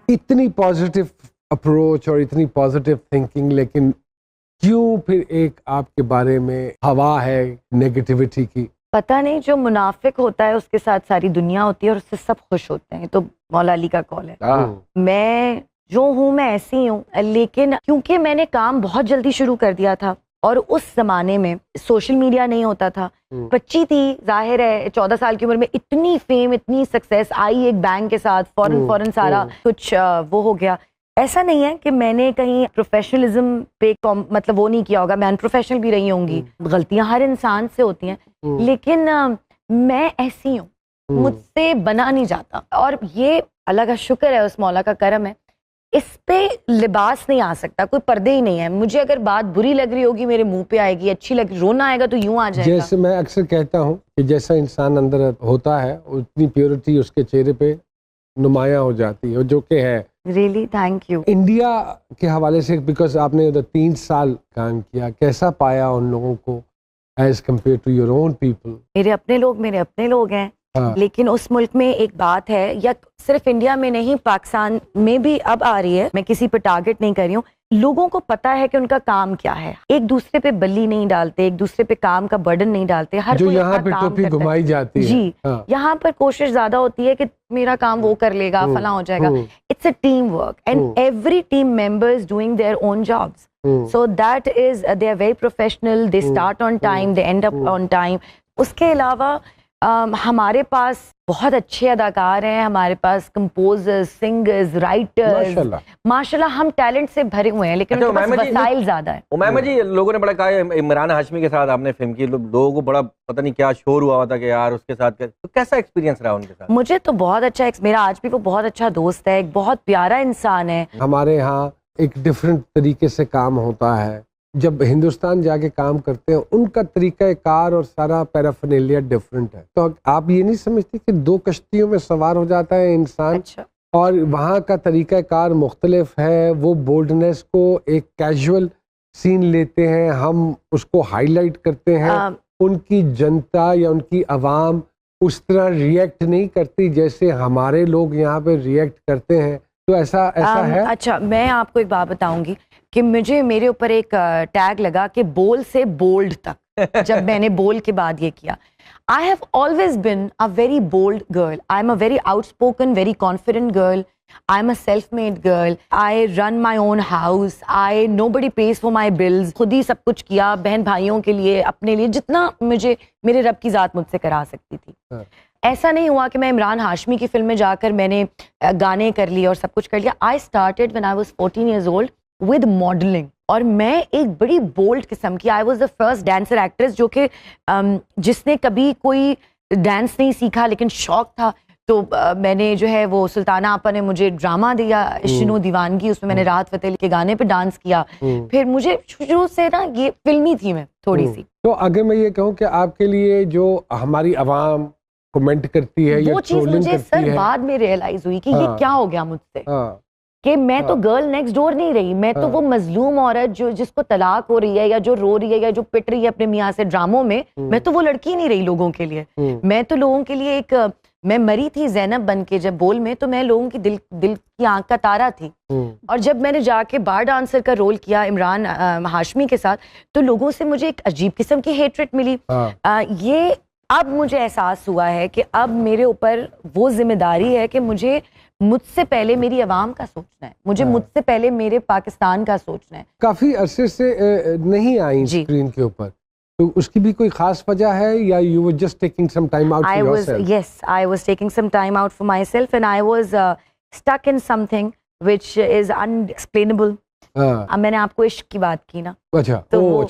इतनी positive approach और इतनी पॉजिटिव थिंकिंग, लेकिन क्यों फिर एक आपके बारे में हवा है नेगेटिविटी की? पता नहीं, जो मुनाफिक होता है उसके साथ सारी दुनिया होती है और उससे सब खुश होते हैं, तो मौला अली का कॉल है। मैं जो हूँ मैं ऐसी ही हूँ, लेकिन क्योंकि मैंने काम बहुत जल्दी शुरू कर दिया था और उस जमाने में सोशल मीडिया नहीं होता था, बच्ची थी, जाहिर है 14 साल की उम्र में इतनी फेम, इतनी सक्सेस आई एक बैंग के साथ, फौरन सारा कुछ वो हो गया। ऐसा नहीं है कि मैंने कहीं प्रोफेशनलिज्म पे मतलब वो नहीं किया होगा, मैं अनप्रोफेशनल भी रही होंगी, गलतियां हर इंसान से होती हैं, लेकिन मैं ऐसी हूँ, मुझसे बना नहीं जाता। और ये अल्लाह का शुक्र है, उस मौला का करम है, इस पे लिबास नहीं आ सकता, कोई पर्दे ही नहीं है। मुझे अगर बात बुरी लग रही होगी मेरे मुंह पे आएगी, अच्छी लग रोना आएगा तो यूं आ जाएगा। जैसे मैं अक्सर कहता हूँ कि जैसा इंसान अंदर होता है उतनी प्योरिटी उसके चेहरे पे नुमायां हो जाती है, जो कि है। Really thank you. इंडिया के हवाले से, बिकॉज आपने 3 साल काम किया, कैसा पाया उन लोगों को as compare to your own people? मेरे अपने लोग हैं। हाँ। लेकिन उस मुल्क में एक बात है, या सिर्फ इंडिया में नहीं, पाकिस्तान में भी अब आ रही है, मैं किसी पे टारगेट नहीं कर रही हूँ, लोगों को पता है कि उनका काम क्या है, एक दूसरे पे बल्ली नहीं डालते, एक दूसरे पे काम का बर्डन नहीं डालते, हर जो कोई यहाँ पे टोपी घुमाई जाती है। जी हाँ। यहाँ पर कोशिश ज्यादा होती है कि मेरा काम वो कर लेगा, फला हो जाएगा। It's a team work and every team members doing their own jobs, so that is they are very professional, they start on time, they end up on time. उसके अलावा हमारे पास बहुत अच्छे अदाकार हैं, हमारे पास कंपोजर्स, सिंगर्स, राइटर्स, माशाल्लाह हम टैलेंट से भरे हुए हैं, लेकिन उनके पास वसाइल ज्यादा है। उमैमा जी, लोगों ने बड़ा कहा है इमरान हाशमी के साथ आपने फिल्म की, लोगों को बड़ा पता नहीं क्या शोर हुआ था कि यार उसके साथ तो कैसा एक्सपीरियंस रहा उनके साथ? मुझे तो बहुत अच्छा, मेरा आज भी वो बहुत अच्छा दोस्त है, एक बहुत प्यारा इंसान है। हमारे यहाँ एक डिफरेंट तरीके से काम होता है, जब हिंदुस्तान जाके काम करते हैं उनका तरीका कार और सारा पैराफर्नेलिया डिफरेंट है। तो आप ये नहीं समझती कि 2 कश्तियों में सवार हो जाता है इंसान? अच्छा। और वहाँ का तरीका कार मुख्तलिफ है, वो बोल्डनेस को एक कैजुअल सीन लेते हैं, हम उसको हाईलाइट करते हैं, उनकी जनता या उनकी आवाम उस तरह रिएक्ट नहीं करती जैसे हमारे लोग यहाँ पे रिएक्ट करते हैं। तो ऐसा है? अच्छा, मैं आपको एक बात बताऊंगी कि मेरे ऊपर एक टैग लगा कि बोल से बोल्ड तक जब मैंने बोल के बाद ये किया। I have always been a very bold girl, I am a very outspoken, very confident girl, I am a self made girl, I run my own house, I nobody pays for my bills, खुद ही सब कुछ किया बहन भाइयों के लिए, अपने लिए, जितना मुझे मेरे रब की जात मुझसे करा सकती थी। ऐसा नहीं हुआ कि मैं इमरान हाशमी की फिल्म में जाकर मैंने गाने कर लिए और सब कुछ कर लिया। I started when I was 14 years old with modelling, और मैं एक बड़ी बोल्ड किस्म की, I was the first dancer actress जो कि जिसने कभी कोई डांस नहीं सीखा लेकिन शौक था। तो मैंने जो है वो सुल्ताना आपा ने मुझे ड्रामा दिया इश्क दीवानगी, उसमें मैंने राहत फतेह अली के गाने पे डांस किया। फिर मुझे शुरू से ना ये फिल्मी थी मैं थोड़ी सी। तो अगर मैं ये कहूँ कि आपके लिए जो हमारी आवाम कमेंट करती है, वो चीज मुझे सर बाद में रियलाइज हुई कि ये क्या हो गया मुझसे, कि मैं तो गर्ल नेक्स्ट डोर नहीं रही, मैं तो वो मजलूम औरत जो जिसको तलाक हो रही है या जो रो रही है या जो पिट रही है अपने मियाँ से ड्रामों में, मैं तो वो लड़की नहीं रही लोगों के लिए। मैं तो लोगों के लिए एक, मैं मरी थी ज़ैनब बन के जब बोल में, तो मैं लोगों की दिल की आंख का तारा थी। और जब मैंने जाके बार डांसर का रोल किया इमरान हाशमी के साथ, तो लोगों से मुझे एक अजीब किस्म की हेट्रेट मिली। ये अब मुझे एहसास हुआ है कि अब मेरे ऊपर वो जिम्मेदारी है कि मुझसे पहले मेरी आवाम का सोचना है, मुझे मुझसे पहले मेरे पाकिस्तान का सोचना है। काफी अरसे से नहीं आई स्क्रीन के ऊपर, तो उसकी भी कोई खास वजह है या you were just taking some time out for yourself? Yes, I was taking some time out for myself and I was stuck in something which is unexplainable. अब मैंने आपको इश्क की बात की ना, अच्छा, तो वो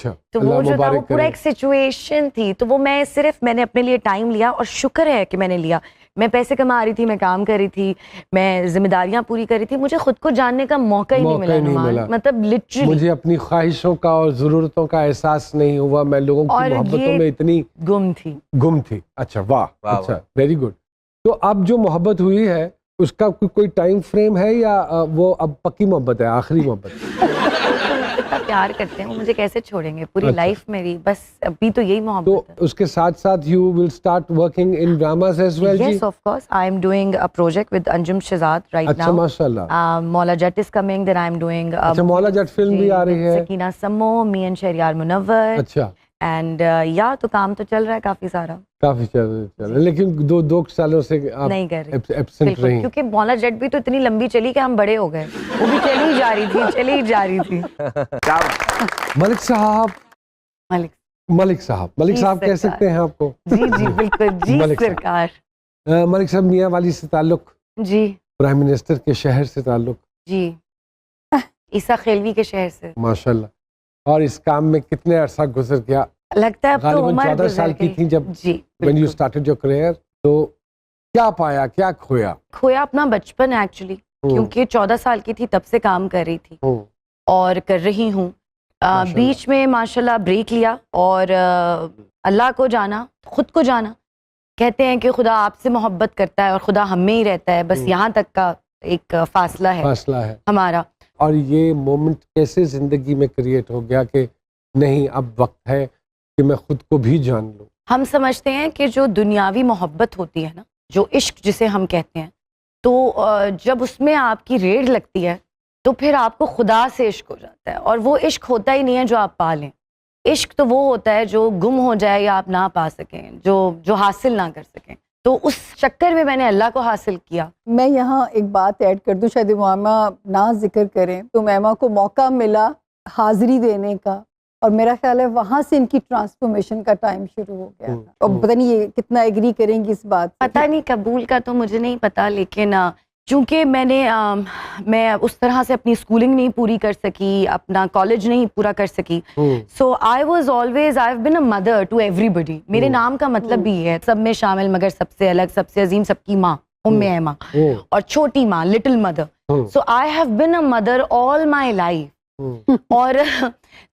जो था वो पूरा एक सिचुएशन थी, तो वो मैंने अपने लिए टाइम लिया और शुक्र है कि मैंने लिया। मैं पैसे कमा रही थी, मैं काम कर रही थी, मैं जिम्मेदारियां पूरी कर रही थी, मुझे खुद को जानने का मौका ही नहीं मिला। मतलब लिटरली मुझे अपनी ख्वाहिशों का और जरूरतों का एहसास नहीं हुआ, मैं लोगों की मोहब्बतों में इतनी गुम थी। अच्छा, वाह, अच्छा, वेरी गुड। तो अब जो मोहब्बत हुई है उसका कोई टाइम फ्रेम है या वो अब पक्की मोहब्बत है, आखिरी मोहब्बत? इतना प्यार करते हैं, वो मुझे कैसे छोड़ेंगे पूरी अच्छा। लाइफ मेरी, बस अभी तो यही तो मोहब्बत है। उसके साथ साथ you will start working in dramas as well जी? Yes, of course. I am doing a project with Anjum Shehzad right अच्छा, now. माशाल्लाह। Maula Jat is coming. Then I am doing. अच्छा, मौला जट फिल्म भी आ रही है। Sakina Sammo, me and Shahryar Munawwar. अच्छा, And या तो काम तो चल रहा है काफी सारा। काफी चल रहे, लेकिन दो सालों से आप नहीं कर रही। एब्सेंट बिल्कुल, रही। क्योंकि मौला जट भी तो इतनी लंबी चली कि हम बड़े हो गए। वो भी चली ही जा रही थी, चली ही जा रही थी। क्या मलिक साहब, मलिक मलिक साहब जी, कह सरकार। सकते हैं आपको? जी जी बिल्कुल जी मलिक साहब। सरकार। मलिक साहब, मियाँ वाली से ताल्लुक, जी प्राइम मिनिस्टर के शहर से ताल्लुक, जी ईसा खेलवी के शहर से। माशाल्लाह। और इस काम में कितने अरसा गुजर गया? लगता है अब तो गालिबन उम्र 14 गुजर साल की गई। थी जब जी व्हेन यू बिल्कुल। स्टार्टेड योर करियर, तो क्या पाया, क्या खोया? खोया अपना बचपन एक्चुअली, क्योंकि 14 साल की थी तब से काम कर रही थी हम्म, और कर रही हूँ। माशाल्लाह। बीच में माशाल्लाह ब्रेक लिया और अल्लाह को जाना, खुद को जाना। कहते हैं कि खुदा आपसे मोहब्बत करता है और खुदा हम में ही रहता है, बस यहाँ तक का एक फासला है फासला है। हमारा। और ये मोमेंट कैसे जिंदगी में क्रिएट हो गया कि नहीं, अब वक्त है कि मैं खुद को भी जान लूं? हम समझते हैं कि जो दुनियावी मोहब्बत होती है ना, जो इश्क जिसे हम कहते हैं, तो जब उसमें आपकी रेड लगती है तो फिर आपको खुदा से इश्क हो जाता है, और वो इश्क होता ही नहीं है जो आप पा लें। इश्क तो वो होता है जो गुम हो जाए या आप ना पा सकें, जो हासिल ना कर सकें। तो उस चक्कर में मैंने अल्लाह को हासिल किया। मैं यहाँ एक बात ऐड कर दूँ, शायद मामा ना जिक्र करें, तो मैमा को मौका मिला हाजिरी देने का, और मेरा ख्याल है वहाँ से इनकी ट्रांसफॉर्मेशन का टाइम शुरू हो गया था। और पता नहीं ये कितना एग्री करेंगी इस बात से। पता नहीं कबूल का तो मुझे नहीं पता, लेकिन चूंकि मैं उस तरह से अपनी स्कूलिंग नहीं पूरी कर सकी, अपना कॉलेज नहीं पूरा कर सकी, so I was always, I have been a mother to everybody. मेरे नाम का मतलब भी है सब में शामिल, मगर सबसे अलग, सबसे अजीम, सबकी माँ, उम्मे ऐमा, और छोटी माँ, little mother. So I have been a mother all my life. और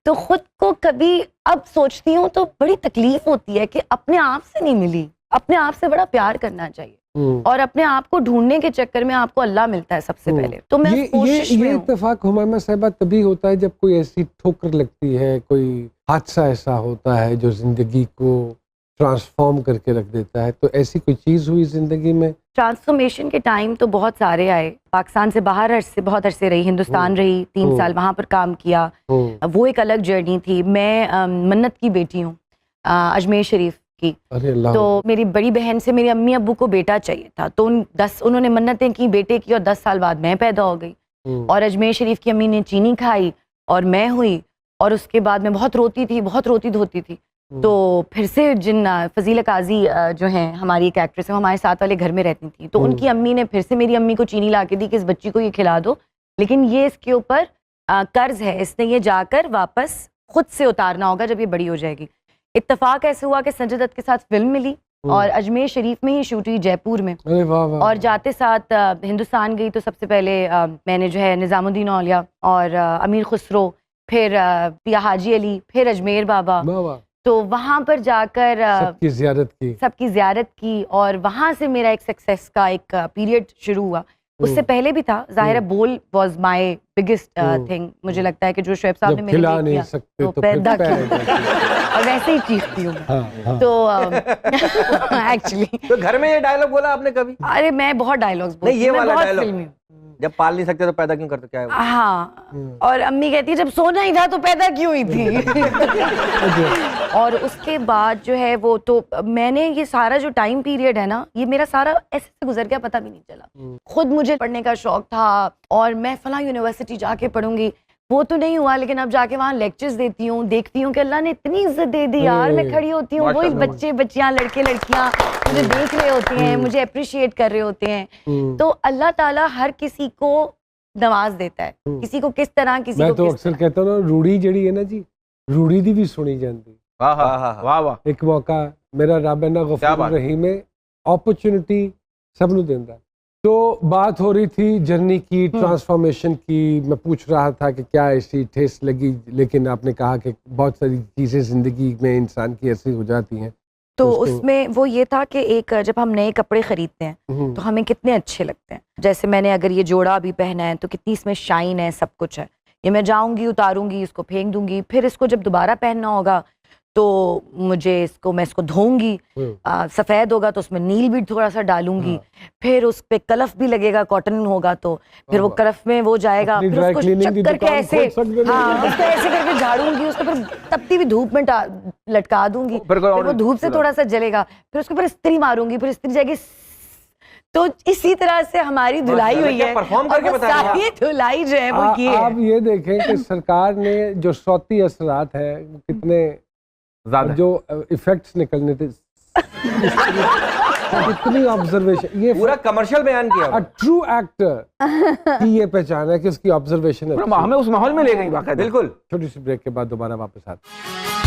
तो खुद को कभी अब सोचती हूँ तो बड़ी तकलीफ होती है कि अपने आप से नहीं मिली। अपने आप से बड़ा प्यार करना चाहिए, और अपने आप को ढूंढने के चक्कर में आपको अल्लाह मिलता है सबसे पहले। तो मैं उस कोशिश में ये हूँ। इत्तेफाक हुमामा साहिबा तभी होता है जब कोई ऐसी ठोकर लगती है, कोई हादसा ऐसा होता है जो जिंदगी को ट्रांसफॉर्म करके रख देता है। तो ऐसी कोई चीज हुई जिंदगी में? ट्रांसफॉर्मेशन के टाइम तो बहुत सारे आए। पाकिस्तान से बाहर बहुत अरसे रही, हिंदुस्तान रही, 3 साल वहां पर काम किया, वो एक अलग जर्नी थी। मैं मन्नत की बेटी हूँ, अजमेर शरीफ की। अरे अल्लाह। तो मेरी बड़ी बहन से मेरे अम्मी अब्बू को बेटा चाहिए था, तो उन्होंने मन्नतें की बेटे की, और 10 साल बाद मैं पैदा हो गई। और अजमेर शरीफ की अम्मी ने चीनी खाई और मैं हुई, और उसके बाद मैं बहुत रोती थी, बहुत रोती धोती थी। तो फिर से जिन फजीला काजी जो हैं, हमारी एक एक्ट्रेस है, वो हमारे साथ वाले घर में रहती थी, तो उनकी अम्मी ने फिर से मेरी अम्मी को चीनी ला के दी कि इस बच्ची को ये खिला दो, लेकिन ये इसके ऊपर कर्ज है, इसने ये जाकर वापस खुद से उतारना होगा जब ये बड़ी हो जाएगी। इत्तेफाक ऐसे हुआ कि संजय दत्त के साथ फिल्म मिली, और अजमेर शरीफ में ही शूट हुई, जयपुर में। अरे वाह वाह। और जाते साथ हिंदुस्तान गई तो सबसे पहले मैंने जो है निज़ामुद्दीन औलिया और अमीर खुसरो, फिर पिया हाजी अली, फिर अजमेर बाबा। वाह वाह। तो वहाँ पर जाकर सबकी ज़ियारत की, और वहाँ से मेरा एक सक्सेस का एक पीरियड शुरू हुआ। उससे पहले भी था, जाहिर है बोल वाज माय बिगेस्ट थिंग। मुझे लगता है कि जो शोएब साहब ने मेरे लिए नहीं किया सकते तो पैदा किया, और वैसे ही चीखती हूँ मैं। तो एक्चुअली तो घर में ये डायलॉग बोला आपने कभी? अरे मैं बहुत डायलॉग्स बोलती नहीं, ये हूँ, मैं वाला बहुत डायलॉग। फिल्मी हूँ। जब पाल नहीं सकते तो पैदा क्यों करते, क्या है वो? हाँ, और अम्मी कहती है जब सोना ही था तो पैदा क्यों हुई थी। और उसके बाद जो है वो, तो मैंने ये सारा जो टाइम पीरियड है ना, ये मेरा सारा ऐसे से गुजर गया, पता भी नहीं चला। खुद मुझे पढ़ने का शौक था, और मैं फलां यूनिवर्सिटी जाके पढ़ूंगी, वो तो नहीं हुआ, लेकिन अब जाके वहाँ लेक्चर्स देती हूँ, देखती हूँ कि अल्लाह ने इतनी इज्जत दे दी यार। मैं खड़ी होती हूँ, वही बच्चे बच्चियाँ, लड़के लड़कियाँ मुझे देख रहे होते हैं, मुझे अप्रिशिएट कर रहे होते हैं। तो अल्लाह ताला हर किसी को नवाज देता है, किसी को किस तरह, किसी मैं को तो किस अक्सर तरह। कहता हूँ ना, रूड़ी जड़ी है ना जी, रूड़ी दी भी सुनी जाती। वाह वाह वाह वाह। एक मौका मेरा रब है ना क्या गफूर बात। रहीम है, अपॉर्चुनिटी सबनू देंदा। तो बात हो रही थी जर्नी की, ट्रांसफॉर्मेशन की। मैं पूछ रहा था कि क्या ऐसी ठेस लगी, लेकिन आपने कहा कि बहुत सारी चीज़ें ज़िंदगी में इंसान की ऐसी हो जाती हैं। तो उसको- उसमें वो ये था कि एक जब हम नए कपड़े खरीदते हैं तो हमें कितने अच्छे लगते हैं। जैसे मैंने अगर ये जोड़ा अभी पहना है तो कितनी इसमें शाइन है, सब कुछ है। ये मैं जाऊंगी, उतारूंगी, इसको फेंक दूंगी, फिर इसको जब दोबारा पहनना होगा तो मैं इसको धोऊंगी, सफेद होगा तो उसमें नील भी थोड़ा सा डालूंगी, फिर उस पे कलफ भी लगेगा, कॉटन होगा तो फिर वो कलफ में वो जाएगा, फिर उसको चक्कर के ऐसे उसको ऐसे करके झाड़ूंगी, उसको फिर तपती हुई धूप में लटका दूंगी, फिर वो धूप से थोड़ा सा जलेगा, फिर उसके ऊपर इस्त्री मारूंगी, फिर इस्त्री जाएगी। तो इसी तरह से हमारी धुलाई हुई है, और वो सारी धुलाई जो है वो ये आप ये देखें कि सरकार ने जो सौती असरात है कितने ज्यादा जो इफेक्ट्स निकलने थे, इतनी ऑब्जर्वेशन, ये पूरा कमर्शियल बयान किया। ट्रू एक्टर की ये पहचान है कि उसकी ऑब्जर्वेशन है, हमें उस माहौल में ले गई वाकई। बिल्कुल। छोटी सी ब्रेक के बाद दोबारा वापस आते हैं।